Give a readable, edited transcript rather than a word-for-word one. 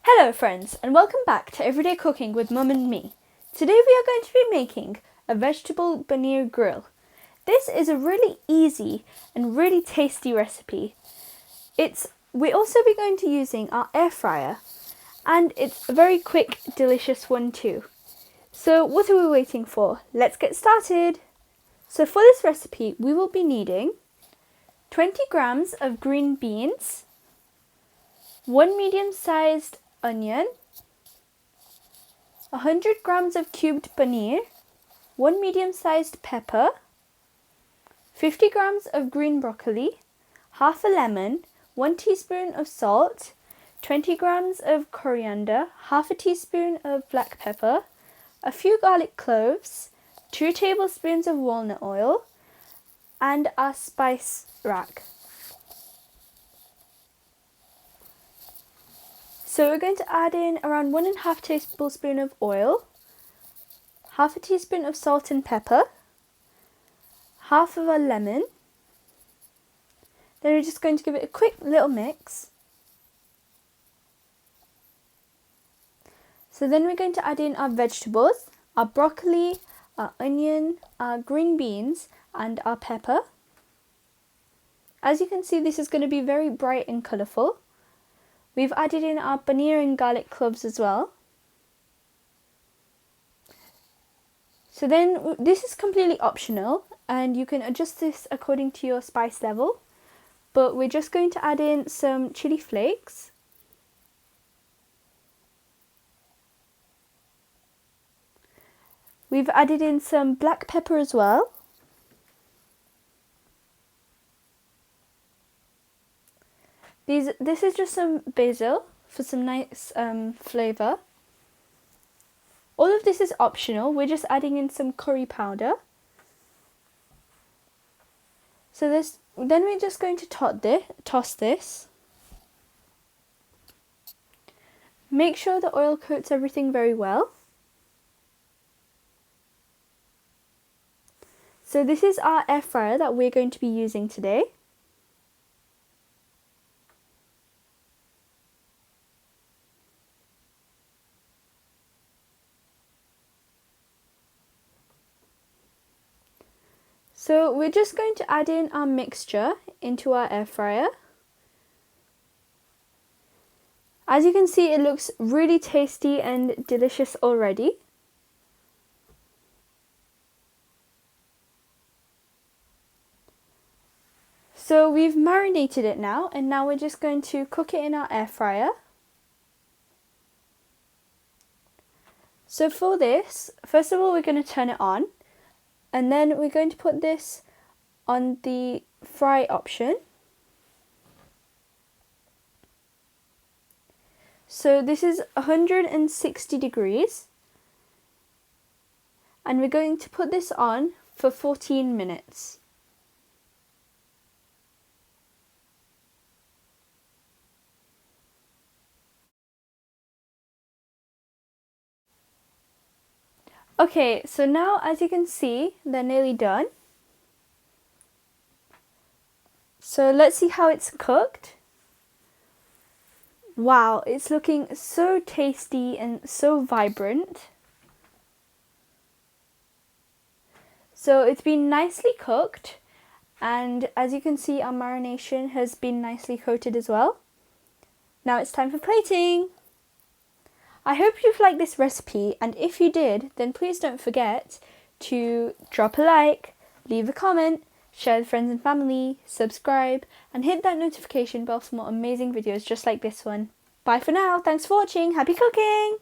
Hello friends, and welcome back to Everyday Cooking with Mum and me. Today we are going to be making a vegetable paneer grill. This is a really easy and really tasty recipe. We also be going to using our air fryer, and it's a very quick, delicious one too. So what are we waiting for? Let's get started. So for this recipe we will be needing 20 grams of green beans, 1 medium-sized onion, 100 grams of cubed paneer, 1 medium-sized pepper, 50 grams of green broccoli, half a lemon, 1 teaspoon of salt, 20 grams of coriander, half a teaspoon of black pepper, a few garlic cloves, 2 tablespoons of walnut oil, and our spice rack. So we're going to add in around 1.5 tablespoons of oil, half a teaspoon of salt and pepper, half of a lemon. Then we're just going to give it a quick little mix. So then we're going to add in our vegetables, our broccoli, our onion, our green beans, and our pepper. As you can see, this is going to be very bright and colourful. We've added in our paneer and garlic cloves as well. So then this is completely optional and you can adjust this according to your spice level. But we're just going to add in some chili flakes. We've added in some black pepper as well. This is just some basil for some nice flavour. All of this is optional, we're just adding in some curry powder. So then we're just going to toss this. Make sure the oil coats everything very well. So this is our air fryer that we're going to be using today. So we're just going to add in our mixture into our air fryer. As you can see, it looks really tasty and delicious already. So we've marinated it now, and now we're just going to cook it in our air fryer. So for this, first of all, we're going to turn it on. And then we're going to put this on the fry option. So this is 160 degrees. And we're going to put this on for 14 minutes. Okay, so now as you can see, they're nearly done. So let's see how it's cooked. Wow, it's looking so tasty and so vibrant. So it's been nicely cooked, and as you can see, our marination has been nicely coated as well. Now it's time for plating. I hope you've liked this recipe, and if you did, then please don't forget to drop a like, leave a comment, share with friends and family, subscribe, and hit that notification bell for more amazing videos just like this one. Bye for now, thanks for watching, happy cooking!